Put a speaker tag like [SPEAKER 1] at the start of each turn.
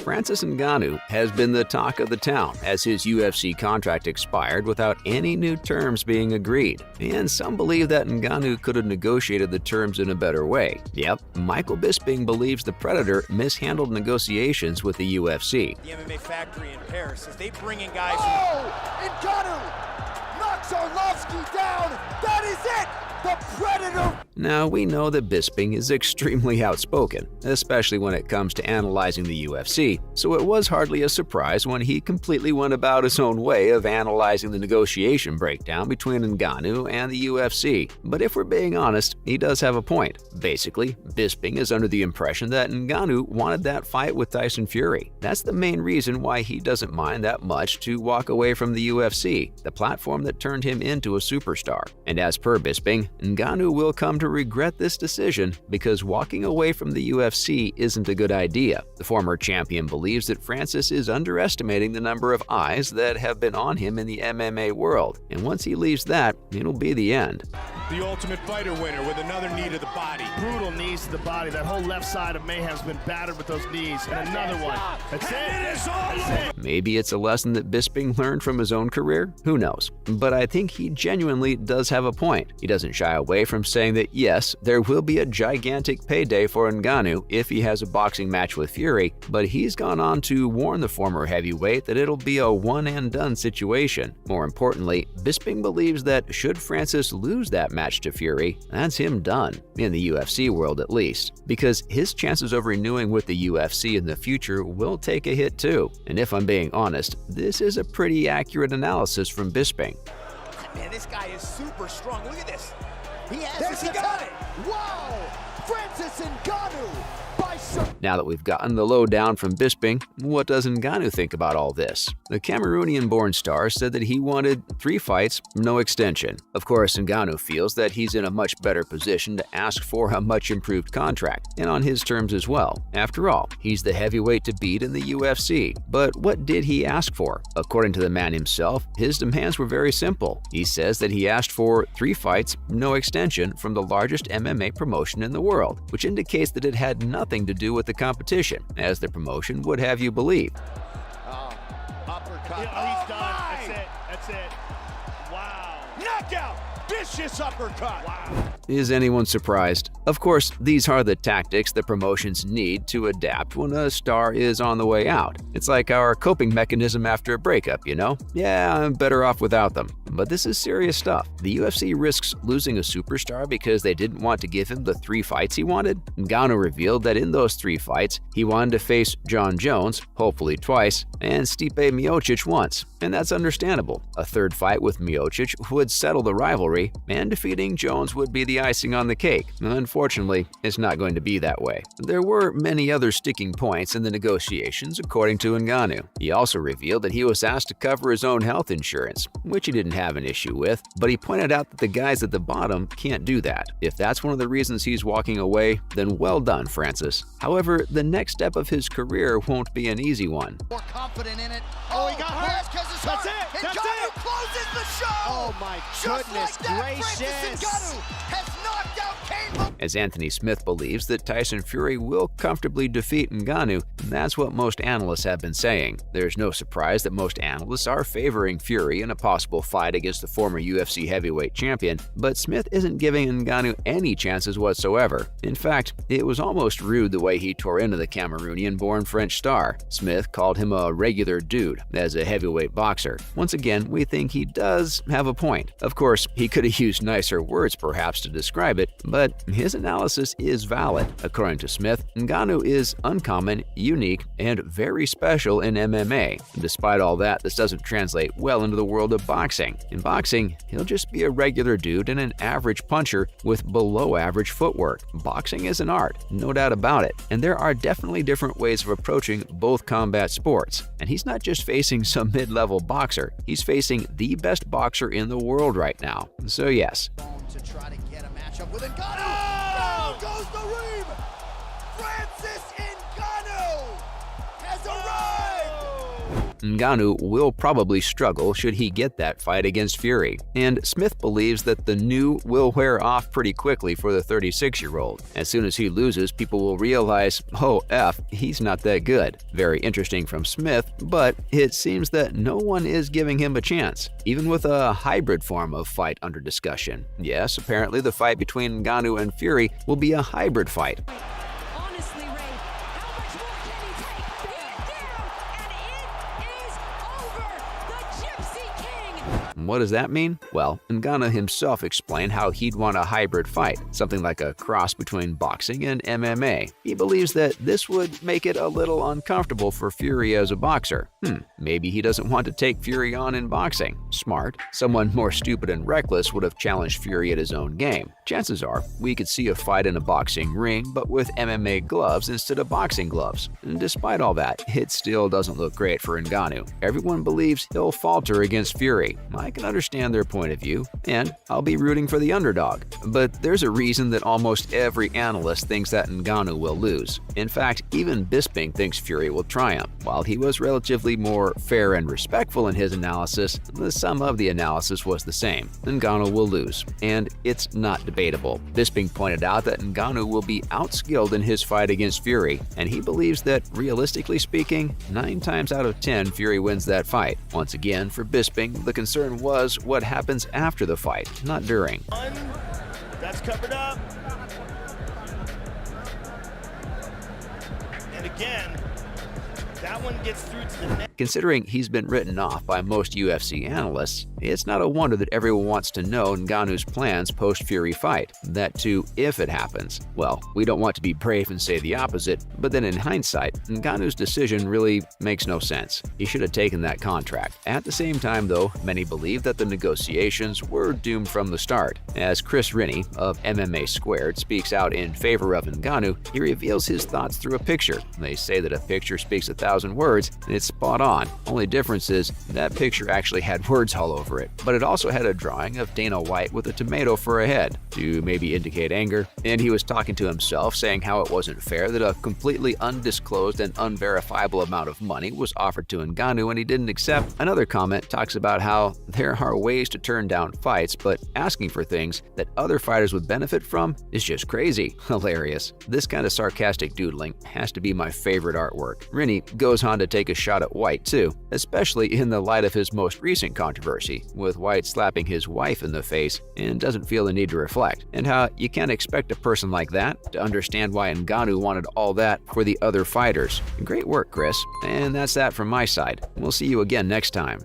[SPEAKER 1] Francis Ngannou has been the talk of the town as his UFC contract expired without any new terms being agreed. And some believe that Ngannou could have negotiated the terms in a better way. Yep, Michael Bisping believes the Predator mishandled negotiations with the UFC.
[SPEAKER 2] The MMA factory in Paris, as they bring in guys.
[SPEAKER 3] Ngannou knocks Arlovsky down. That is it. The Predator!
[SPEAKER 1] Now, we know that Bisping is extremely outspoken, especially when it comes to analyzing the UFC, so it was hardly a surprise when he completely went about his own way of analyzing the negotiation breakdown between Ngannou and the UFC. But if we're being honest, he does have a point. Basically, Bisping is under the impression that Ngannou wanted that fight with Tyson Fury. That's the main reason why he doesn't mind that much to walk away from the UFC, the platform that turned him into a superstar. And as per Bisping, Ngannou will come to regret this decision because walking away from the UFC isn't a good idea. The former champion believes that Francis is underestimating the number of eyes that have been on him in the MMA world, and once he leaves that, it'll be the end.
[SPEAKER 2] The Ultimate Fighter winner with another knee to the body.
[SPEAKER 4] Brutal knees to the body. That whole left side of Mayhem's been battered with those knees. And another one. That's it.
[SPEAKER 2] It is all.
[SPEAKER 1] Maybe it's a lesson that Bisping learned from his own career? Who knows? But I think he genuinely does have a point. He doesn't shy away from saying that yes, there will be a gigantic payday for Ngannou if he has a boxing match with Fury, but he's gone on to warn the former heavyweight that it'll be a one-and-done situation. More importantly, Bisping believes that should Francis lose that match to Fury, that's him done, in the UFC world at least, because his chances of renewing with the UFC in the future will take a hit too. And if I'm being honest, this is a pretty accurate analysis from Bisping.
[SPEAKER 2] Man, this guy is super strong. Look at this.
[SPEAKER 3] He got it. Wow! Francis Ngannou by
[SPEAKER 1] Now that we've gotten the lowdown from Bisping, what does Ngannou think about all this? The Cameroonian-born star said that he wanted 3 fights, no extension. Of course, Ngannou feels that he's in a much better position to ask for a much-improved contract, and on his terms as well. After all, he's the heavyweight to beat in the UFC. But what did he ask for? According to the man himself, his demands were very simple. He says that he asked for 3 fights, no extension from the largest MMA promotion in the world, which indicates that it had nothing to do with the competition, as the promotion would have you believe.
[SPEAKER 3] uppercut.
[SPEAKER 4] Yeah, he's done. That's it. Wow.
[SPEAKER 2] Knockout. Vicious uppercut.
[SPEAKER 4] Wow.
[SPEAKER 1] Is anyone surprised? Of course, these are the tactics that promotions need to adapt when a star is on the way out. It's like our coping mechanism after a breakup, you know? Yeah, I'm better off without them. But this is serious stuff. The UFC risks losing a superstar because they didn't want to give him the 3 fights he wanted. Ngannou revealed that in those 3 fights, he wanted to face Jon Jones, hopefully twice, and Stipe Miocic once. And that's understandable. A 3rd fight with Miocic would settle the rivalry, and defeating Jones would be the icing on the cake. Unfortunately, it's not going to be that way. There were many other sticking points in the negotiations, according to Ngannou. He also revealed that he was asked to cover his own health insurance, which he didn't have an issue with, but he pointed out that the guys at the bottom can't do that. If that's one of the reasons he's walking away, then well done, Francis. However, the next step of his career won't be an easy one.
[SPEAKER 3] More confident in it. Oh, he got hurt.
[SPEAKER 2] That's it. That's it.
[SPEAKER 3] Closes the show.
[SPEAKER 2] Oh my goodness gracious.
[SPEAKER 3] Francis Ngannou has knocked out Kane.
[SPEAKER 1] As Anthony Smith believes that Tyson Fury will comfortably defeat Ngannou, that's what most analysts have been saying. There's no surprise that most analysts are favoring Fury in a possible fight against the former UFC heavyweight champion, but Smith isn't giving Ngannou any chances whatsoever. In fact, it was almost rude the way he tore into the Cameroonian-born French star. Smith called him a regular dude as a heavyweight boxer. Once again, we think he does have a point. Of course, he could have used nicer words perhaps to describe it, but his analysis is valid. According to Smith, Ngannou is uncommon, unique, and very special in MMA. Despite all that, this doesn't translate well into the world of boxing. In boxing, he'll just be a regular dude and an average puncher with below-average footwork. Boxing is an art, no doubt about it, and there are definitely different ways of approaching both combat sports. And he's not just facing some mid-level boxer, he's facing the best boxer in the world right now. So yes.
[SPEAKER 3] To try to get a matchup with Ngannou. Down goes the Reem. Francis Ngannou has arrived.
[SPEAKER 1] Ngannou will probably struggle should he get that fight against Fury, and Smith believes that the new will wear off pretty quickly for the 36-year-old. As soon as he loses, people will realize, oh F, he's not that good. Very interesting from Smith, but it seems that no one is giving him a chance, even with a hybrid form of fight under discussion. Yes, apparently the fight between Ngannou and Fury will be a hybrid fight.
[SPEAKER 5] Honestly, Ray, how much more can he take? Pin down, and it is over. The Gypsy King.
[SPEAKER 1] What does that mean? Well, Ngannou himself explained how he'd want a hybrid fight, something like a cross between boxing and MMA. He believes that this would make it a little uncomfortable for Fury as a boxer. Maybe he doesn't want to take Fury on in boxing. Smart. Someone more stupid and reckless would have challenged Fury at his own game. Chances are, we could see a fight in a boxing ring, but with MMA gloves instead of boxing gloves. And despite all that, it still doesn't look great for Ngannou. Everyone believes he'll falter against Fury. I can understand their point of view, and I'll be rooting for the underdog. But there's a reason that almost every analyst thinks that Ngannou will lose. In fact, even Bisping thinks Fury will triumph. While he was relatively more fair and respectful in his analysis, the sum of the analysis was the same. Ngannou will lose, and it's not debatable. Bisping pointed out that Ngannou will be outskilled in his fight against Fury, and he believes that, realistically speaking, 9 times out of 10 Fury wins that fight. Once again, for Bisping, the concern was what happens after the fight, not during.
[SPEAKER 4] That's covered up. And again, that one gets through to the net.
[SPEAKER 1] Considering he's been written off by most UFC analysts, it's not a wonder that everyone wants to know Ngannou's plans post-Fury fight. That too, if it happens. Well, we don't want to be brave and say the opposite, but then in hindsight, Ngannou's decision really makes no sense. He should have taken that contract. At the same time, though, many believe that the negotiations were doomed from the start. As Chris Rennie of MMA Squared speaks out in favor of Ngannou, he reveals his thoughts through a picture. They say that a picture speaks 1,000 words, and it's spot on. Only difference is that picture actually had words all over it, but it also had a drawing of Dana White with a tomato for a head, to maybe indicate anger. And he was talking to himself, saying how it wasn't fair that a completely undisclosed and unverifiable amount of money was offered to Ngannou and he didn't accept. Another comment talks about how there are ways to turn down fights, but asking for things that other fighters would benefit from is just crazy. Hilarious. This kind of sarcastic doodling has to be my favorite artwork. Rennie goes on to take a shot at White too, especially in the light of his most recent controversy, with White slapping his wife in the face and doesn't feel the need to reflect, and how you can't expect a person like that to understand why Ngannou wanted all that for the other fighters. Great work, Chris. And that's that from my side. We'll see you again next time.